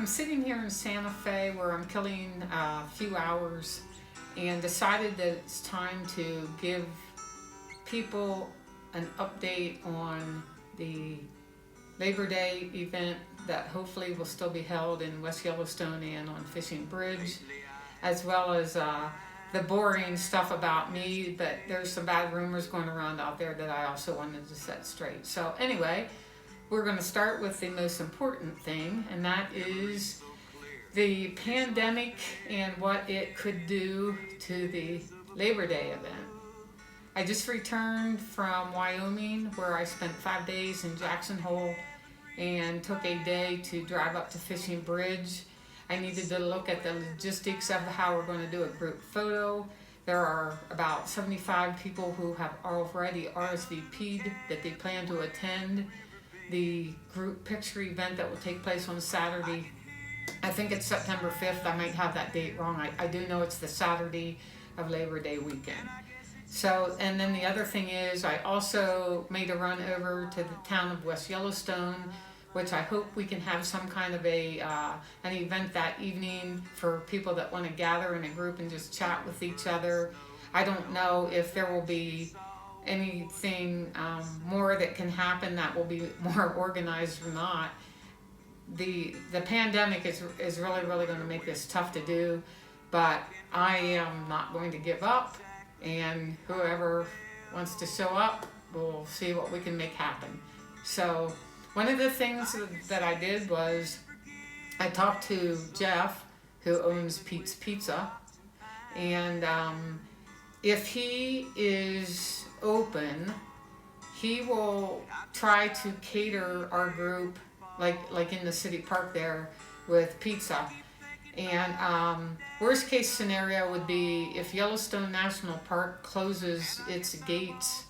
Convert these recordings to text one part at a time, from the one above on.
I'm sitting here in Santa Fe where I'm killing a few hours and decided that it's time to give people an update on the Labor Day event that hopefully will still be held in West Yellowstone and on Fishing Bridge, as well as the boring stuff about me, but there's some bad rumors going around out there that I also wanted to set straight. So anyway, we're going to start with the most important thing, and that is the pandemic and what it could do to the Labor Day event. I just returned from Wyoming where I spent 5 days in Jackson Hole and took a day to drive up to Fishing Bridge. I needed to look at the logistics of how we're going to do a group photo. There are about 75 people who have already RSVP'd that they plan to attend the group picture event that will take place on Saturday. I think it's September 5th. I might have that date wrong. I do know it's the Saturday of Labor Day weekend. So, and then the other thing is I also made a run over to the town of West Yellowstone, which I hope we can have some kind of an event that evening for people that want to gather in a group and just chat with each other. I don't know if there will be anything more that can happen that will be more organized or not. The pandemic is really going to make this tough to do, but I am not going to give up, and whoever wants to show up, we'll see what we can make happen. So one of the things that I did was I talked to Jeff, who owns Pete's Pizza, and if he is open, he will try to cater our group like in the city park there with pizza. And worst case scenario would be if Yellowstone National Park closes its gates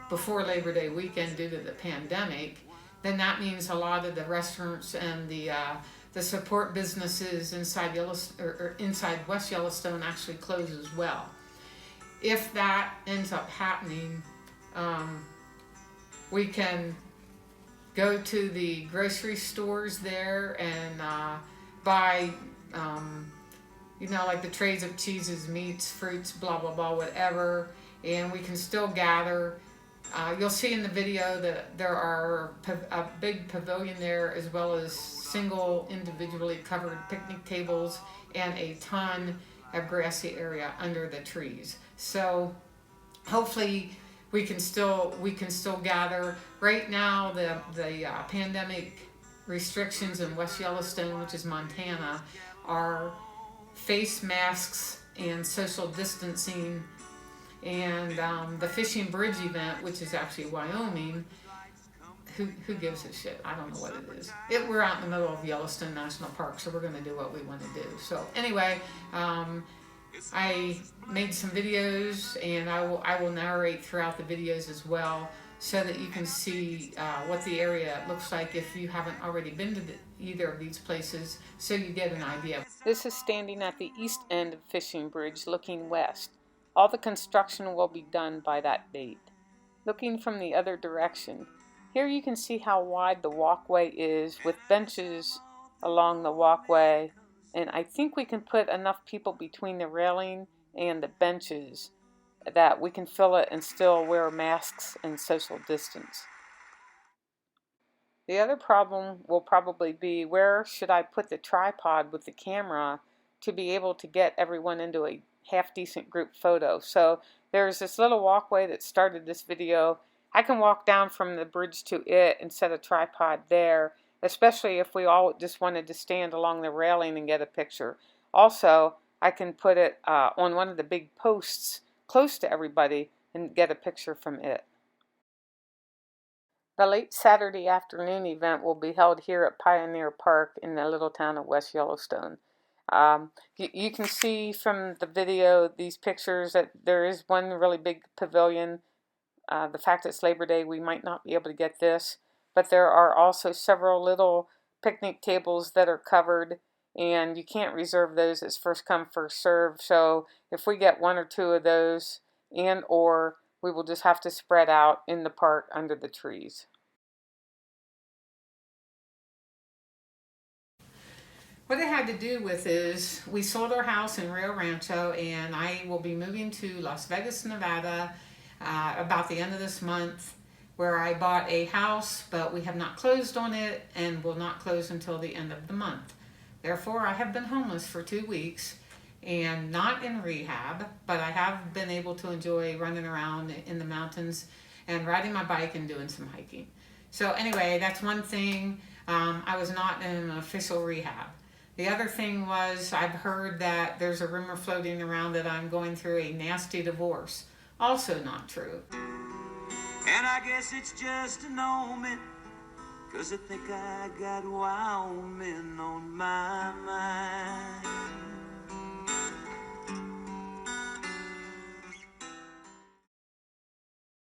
before Labor Day weekend due to the pandemic, then that means a lot of the restaurants and the support businesses inside inside West Yellowstone actually close as well. If that ends up happening, we can go to the grocery stores there and buy, like the trays of cheeses, meats, fruits, blah, blah, blah, whatever, and we can still gather. You'll see in the video that there are a big pavilion there, as well as single individually covered picnic tables and a ton of grassy area under the trees. So hopefully we can still gather. Right now the pandemic restrictions in West Yellowstone, which is Montana, are face masks and social distancing. And the Fishing Bridge event, which is actually Wyoming, who gives a shit? I don't know what it is. We're out in the middle of Yellowstone National Park, so we're going to do what we want to do. So anyway, I made some videos, and I will narrate throughout the videos as well, so that you can see what the area looks like if you haven't already been to either of these places, so you get an idea. This is standing at the east end of Fishing Bridge looking west. All the construction will be done by that date. Looking from the other direction, here you can see how wide the walkway is with benches along the walkway, and I think we can put enough people between the railing and the benches that we can fill it and still wear masks and social distance. The other problem will probably be, where should I put the tripod with the camera to be able to get everyone into a half-decent group photo. So there's this little walkway that started this video. I can walk down from the bridge to it and set a tripod there, especially if we all just wanted to stand along the railing and get a picture. Also, I can put it on one of the big posts close to everybody and get a picture from it. The late Saturday afternoon event will be held here at Pioneer Park in the little town of West Yellowstone. You can see from the video, these pictures, that there is one really big pavilion. The fact it's Labor Day, we might not be able to get this, but there are also several little picnic tables that are covered, and you can't reserve those. It's first come, first serve. So if we get one or two of those, or we will just have to spread out in the park under the trees. What it had to do with is we sold our house in Rio Rancho, and I will be moving to Las Vegas, Nevada, about the end of this month, where I bought a house, but we have not closed on it and will not close until the end of the month. Therefore, I have been homeless for 2 weeks and not in rehab, but I have been able to enjoy running around in the mountains and riding my bike and doing some hiking. So anyway, that's one thing. I was not in an official rehab. The other thing was, I've heard that there's a rumor floating around that I'm going through a nasty divorce. Also not true. And I guess it's just an omen, 'cause I think I got Wyoming on my mind.